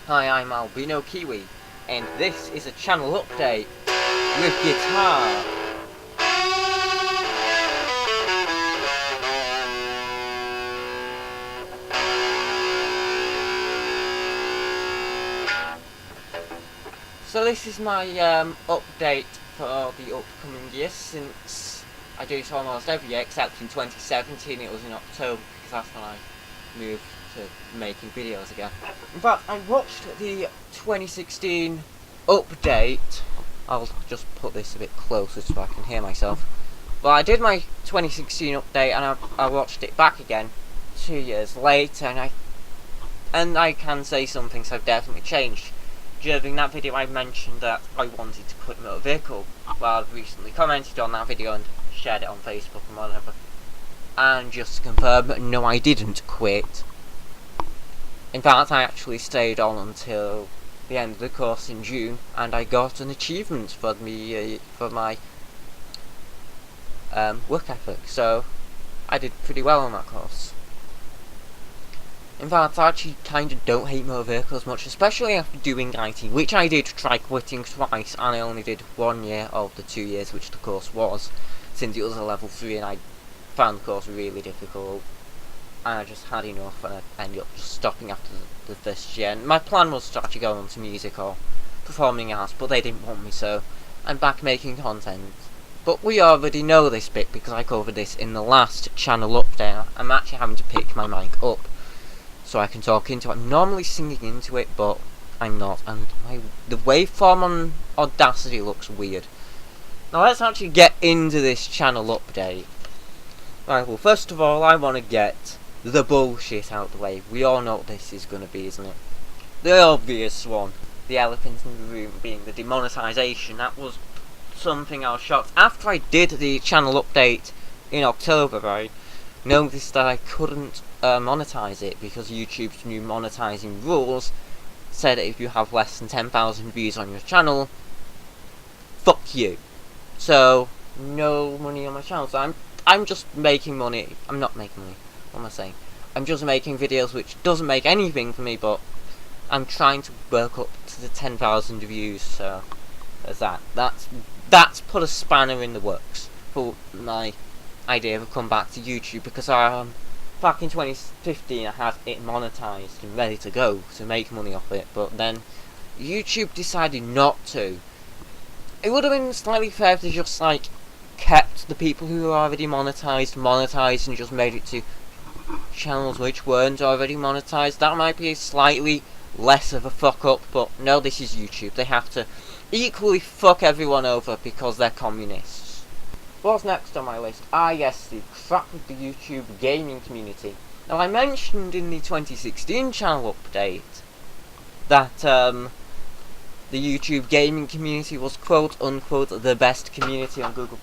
Hi, I'm Albino Kiwi, and this is a channel update with guitar. So this is my update for the upcoming year, since I do this almost every year, except in 2017 it was in October, because that's when I moved to making videos again. In fact, I watched the 2016 update. I'll just put this a bit closer so I can hear myself. But I did my 2016 update and I watched it back again 2 years later, and I can say some things have definitely changed. During that video I mentioned that I wanted to quit motor vehicle. Well, I've recently commented on that video and shared it on Facebook and whatever. And just to confirm, no, I didn't quit. In fact, I actually stayed on until the end of the course in June, and I got an achievement for my work ethic. So I did pretty well on that course. In fact, I actually kind of don't hate motor vehicles much, especially after doing IT, which I did try quitting twice, and I only did 1 year of the 2 years which the course was, since it was a level 3 and I found the course really difficult. And I just had enough, and I ended up just stopping after the first year. And my plan was to actually go on to music or performing arts, but they didn't want me, so I'm back making content. But we already know this bit because I covered this in the last channel update. I'm actually having to pick my mic up so I can talk into it. I'm normally singing into it, but I'm not, and the waveform on Audacity looks weird. Now let's actually get into this channel update. Right, well, first of all, I want to get the bullshit out the way. We all know what this is going to be, isn't it? The obvious one. The elephant in the room being the demonetization. That was something I was shocked. After I did the channel update in October, I noticed that I couldn't monetize it because YouTube's new monetizing rules said that if you have less than 10,000 views on your channel, fuck you. So, no money on my channel. So I'm just making money. I'm not making money. What am I saying? I'm just making videos which doesn't make anything for me, but I'm trying to work up to the 10,000 views, so there's that. That's put a spanner in the works for my idea of come back to YouTube, because back in 2015 I had it monetized and ready to go to make money off it, but then YouTube decided not to. It would have been slightly fair if they just kept the people who were already monetized and just made it to channels which weren't already monetized. That might be slightly less of a fuck up, but no, this is YouTube. They have to equally fuck everyone over because they're communists. What's next on my list? Yes, the crap with the YouTube gaming community. Now, I mentioned in the 2016 channel update that the YouTube gaming community was quote unquote the best community on Google+.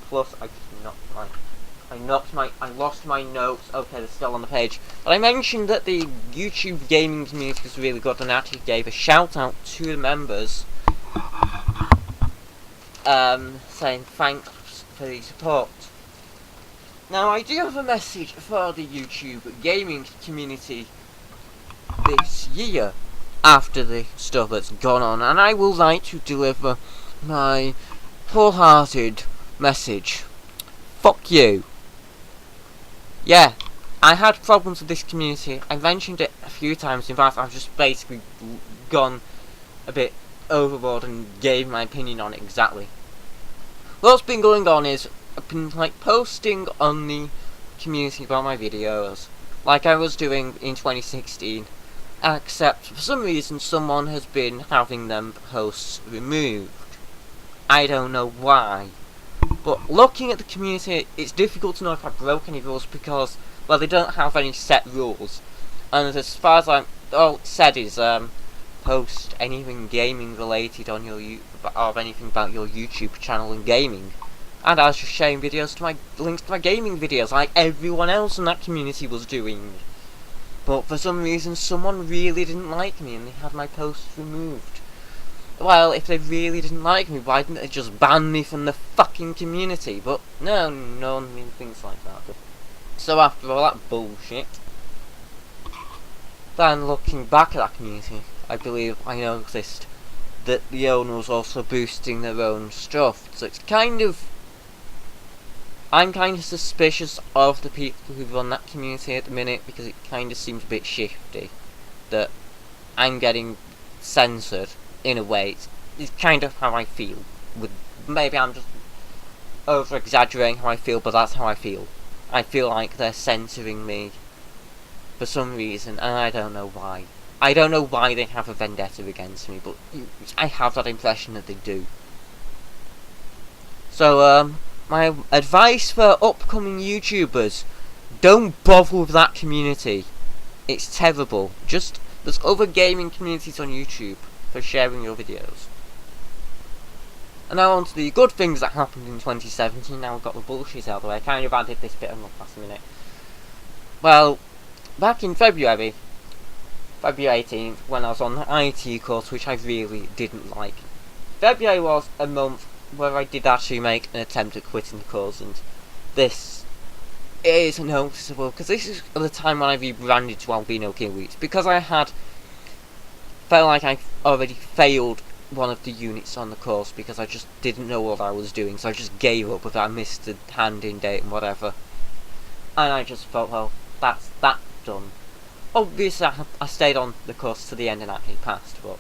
I lost my notes. Okay, they're still on the page. But I mentioned that the YouTube gaming community was really good, and actually gave a shout out to the members, saying thanks for the support. Now, I do have a message for the YouTube gaming community this year, after the stuff that's gone on, and I would like to deliver my wholehearted message. Fuck you. Yeah, I had problems with this community. I mentioned it a few times. In fact, I've just basically gone a bit overboard and gave my opinion on it exactly. What's been going on is I've been posting on the community about my videos like I was doing in 2016, except for some reason someone has been having them posts removed. I don't know why. But looking at the community, it's difficult to know if I broke any rules because, well, they don't have any set rules. And as far as all it said is, post anything gaming related on your or anything about your YouTube channel and gaming. And I was just sharing videos to links to my gaming videos like everyone else in that community was doing. But for some reason, someone really didn't like me and they had my posts removed. Well, if they really didn't like me, why didn't they just ban me from the fucking community? But no one really thinks like that. So after all that bullshit, then looking back at that community, I believe I noticed that the owner was also boosting their own stuff. So it's kind of... I'm kind of suspicious of the people who run that community at the minute, because it kind of seems a bit shifty. That I'm getting censored, in a way. It's kind of how I feel. Maybe I'm just over-exaggerating how I feel, but that's how I feel. I feel like they're censoring me for some reason, and I don't know why. I don't know why they have a vendetta against me, but I have that impression that they do. So, my advice for upcoming YouTubers: don't bother with that community. It's terrible. There's other gaming communities on YouTube for sharing your videos. And now on to the good things that happened in 2017. Now we've got the bullshit out of the way. I kind of added this bit on the last minute. Well, back in February 18th, when I was on the IT course, which I really didn't like. February was a month where I did actually make an attempt at quitting the course, and this is noticeable, because this is the time when I rebranded to Albino Kiwi. It's because I felt like I already failed one of the units on the course, because I just didn't know what I was doing, so I just gave up with that. I missed the hand-in date and whatever. And I just thought, well, that's done. Obviously, I stayed on the course to the end and actually passed, but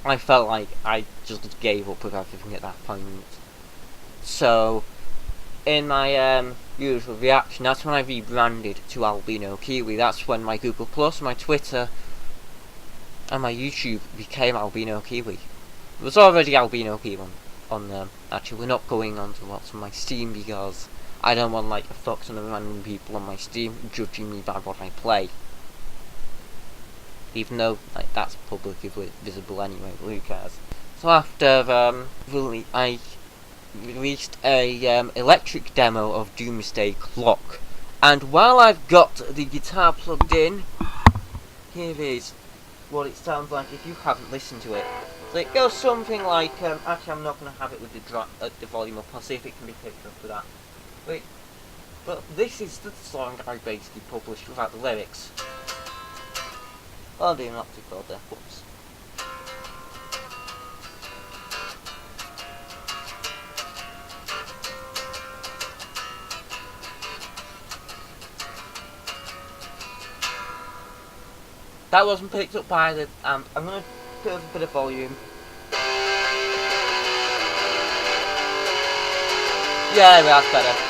I felt like I just gave up with everything at that point. So, in my usual reaction, that's when I rebranded to Albino Kiwi. That's when my Google Plus, my Twitter, and my YouTube became Albino Kiwi. It was already Albino Kiwi on them. Actually, we're not going on to lots of my Steam, because I don't want like a fox and random people on my Steam judging me by what I play. Even though like that's publicly visible anyway, but who cares? So after I released a electric demo of Doomsday Clock, and while I've got the guitar plugged in, here is what it sounds like if you haven't listened to it. So it goes something like, actually I'm not going to have it with the volume up, I'll see if it can be picked up with that. Wait, but this is the song I basically published without the lyrics. I'll do an optic chord there, whoops. That wasn't picked up by the amp. I'm going to put up a bit of volume. Yeah, that's better.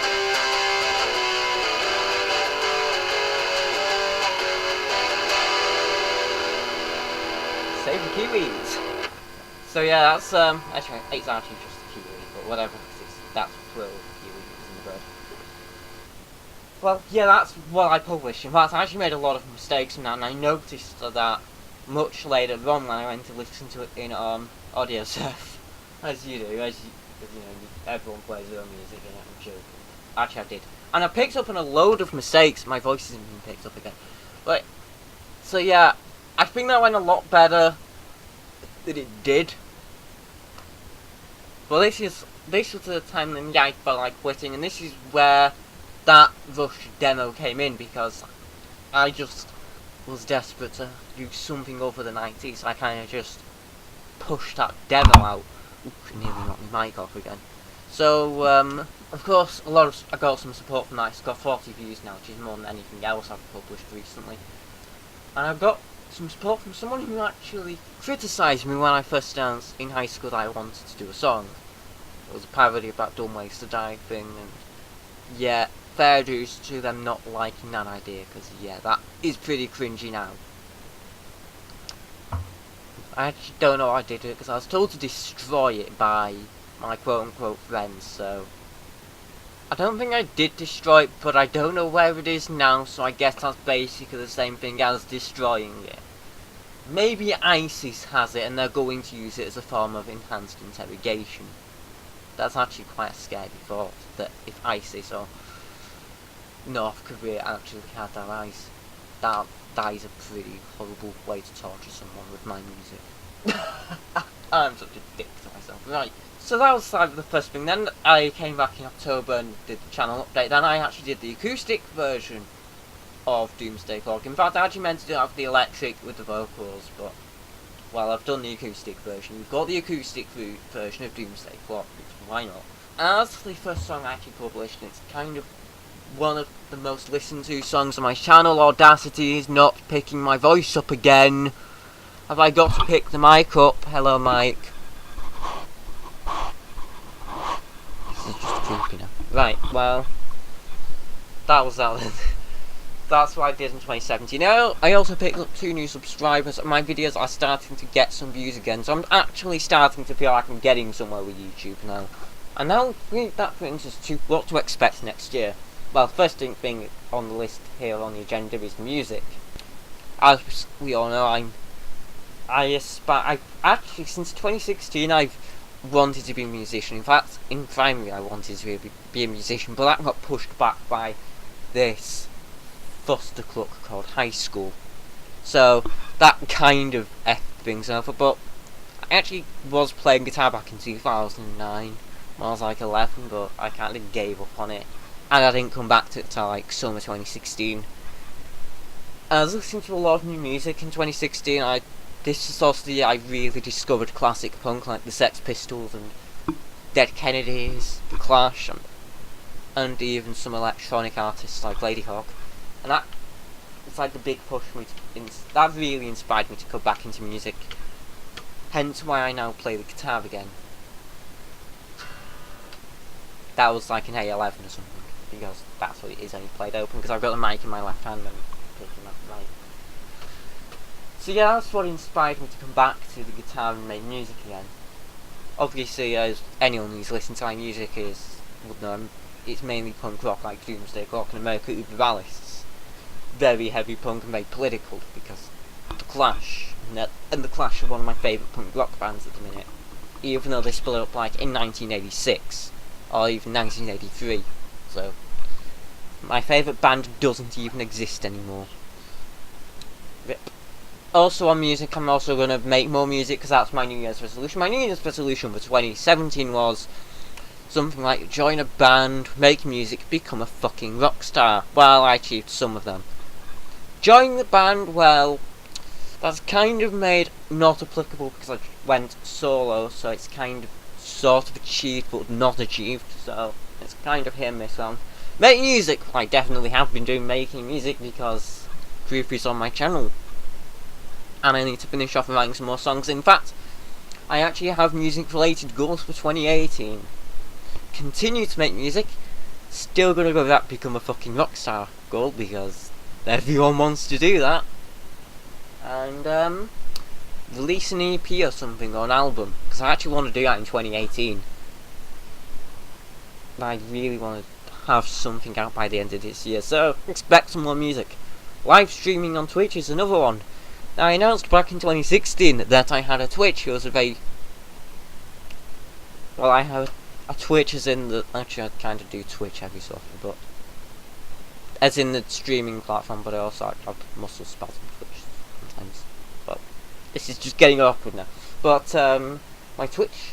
Save the Kiwis! So yeah, that's, actually, it's actually just a Kiwi, but whatever, that's plural Kiwi in the bird. Well, yeah, that's what I published. In fact, I actually made a lot of mistakes in that, and I noticed that much later on when I went to listen to it in audio surf, as you do, because you know, everyone plays their own music in it. I'm joking. Actually, I did, and I picked up on a load of mistakes. My voice isn't being picked up again, but so yeah, I think that went a lot better than it did. Well, this was the time when I felt like quitting, and this is where that Rush demo came in, because I just was desperate to do something other than IT, so I kind of just pushed that demo out. Ooh, nearly knocked my mic off again. So, of course, I got some support from that. It's got 40 views now, which is more than anything else I've published recently. And I've got some support from someone who actually criticised me when I first announced in high school that I wanted to do a song. It was a parody about Dumb Ways to Die thing, and yeah, fair dues to them not liking that idea, because yeah, that is pretty cringy now. I actually don't know how I did it, because I was told to destroy it by my quote-unquote friends, so I don't think I did destroy it, but I don't know where it is now, so I guess that's basically the same thing as destroying it. Maybe ISIS has it, and they're going to use it as a form of enhanced interrogation. That's actually quite a scary thought, that if ISIS or North Korea actually had their eyes, that is a pretty horrible way to torture someone with my music. I'm such a dick to myself. Right, so that was like the first thing. Then I came back in October and did the channel update. Then I actually did the acoustic version of Doomsday Clock. In fact, I actually meant to have the electric with the vocals, but well, I've done the acoustic version. You've got the acoustic version of Doomsday Clock, why not? As the first song I actually published, it's kind of one of the most listened to songs on my channel. Audacity is not picking my voice up again. Have I got to pick the mic up? Hello, Mike. This is just creepy now. Right, well, that was that then. That's what I did in 2017. Now, I also picked up 2 new subscribers, and my videos are starting to get some views again, so I'm actually starting to feel like I'm getting somewhere with YouTube now. And now, that brings us to what to expect next year. Well, first thing on the list here on the agenda is music. As we all know, I've actually, since 2016, I've wanted to be a musician. In fact, in primary I wanted to be a musician, but that got pushed back by this foster cluck called high school. So, that kind of effed things over, but I actually was playing guitar back in 2009, when I was like 11, but I kind of gave up on it. And I didn't come back to it till like summer 2016. I was listening to a lot of new music in 2016. This is also the year I really discovered classic punk, like the Sex Pistols and Dead Kennedys, The Clash, and even some electronic artists like Lady Hawk. And that it's like the big push for me that really inspired me to come back into music. Hence why I now play the guitar again. That was like an A11 or something, because that's what it is, only played open, because I've got the mic in my left hand and picking up the mic. So yeah, that's what inspired me to come back to the guitar and make music again. Obviously, as anyone who's listened to my music would know, it's mainly punk rock like Doomsday Clock and America Uber Ballasts. Very heavy punk and very political, because The Clash, and The Clash are one of my favourite punk rock bands at the minute. Even though they split up like in 1986, or even 1983. So, my favourite band doesn't even exist anymore. Rip. Also on music, I'm also going to make more music, because that's my New Year's resolution. My New Year's resolution for 2017 was something like join a band, make music, become a fucking rock star. Well, I achieved some of them. Join the band, well, that's kind of made not applicable because I went solo, so it's kind of sort of achieved but not achieved, so it's kind of hit and miss on. Make music, I definitely have been making music because proof is on my channel. And I need to finish off and writing some more songs. In fact, I actually have music related goals for 2018. Continue to make music, still gonna go with that become a fucking rockstar goal because everyone wants to do that. And release an EP or something, or an album, because I actually want to do that in 2018. I really want to have something out by the end of this year, so expect some more music. Live streaming on Twitch is another one. Now, I announced back in 2016 that I had a Twitch. It was I have a Twitch as in the... Actually, I kind of do Twitch every so often, but... As in the streaming platform, but I also have muscle spasm Twitch sometimes. But this is just getting awkward now. But, my Twitch,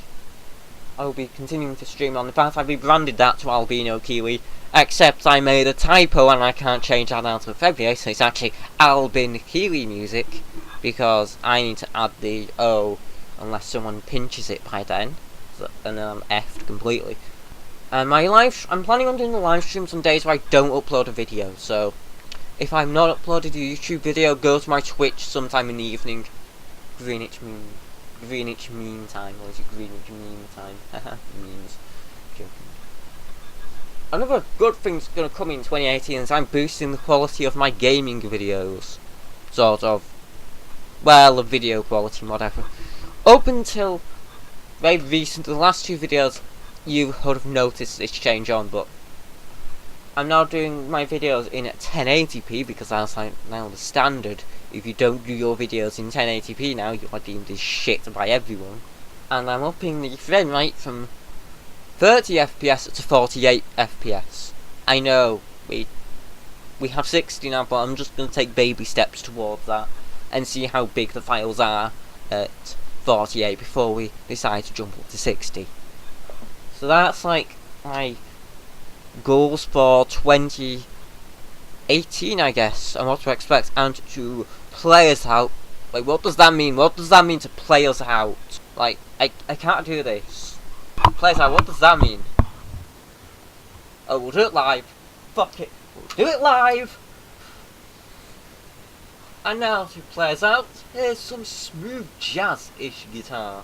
I will be continuing to stream on. In fact, I've rebranded that to Albino Kiwi, except I made a typo and I can't change that now until February, so it's actually Albin Kiwi Music, because I need to add the O unless someone pinches it by then, and then I'm effed completely. And I'm planning on doing a live stream some days where I don't upload a video, so if I'm not uploading a YouTube video, go to my Twitch sometime in the evening, Greenwich Mean Time, or is it Greenwich Mean Time? Haha, memes. Joking. Another good thing's gonna come in 2018 is I'm boosting the quality of my gaming videos. Sort of. Well, the video quality, whatever. Up until very recent, the last 2 videos, you would have noticed this change on, but I'm now doing my videos in 1080p because that's like now the standard. If you don't do your videos in 1080p now, you are deemed as shit by everyone. And I'm upping the frame rate from 30 FPS to 48 FPS. I know, we have 60 now, but I'm just going to take baby steps towards that and see how big the files are at 48 before we decide to jump up to 60. So that's like my goals for 2018, I guess, and what to expect, and to play us out Like, what does that mean? What does that mean to play us out? Like, I can't do this. Play us out, what does that mean? Oh, we'll do it live. Fuck it. We'll do it live. And now to play us out, here's some smooth jazz-ish guitar.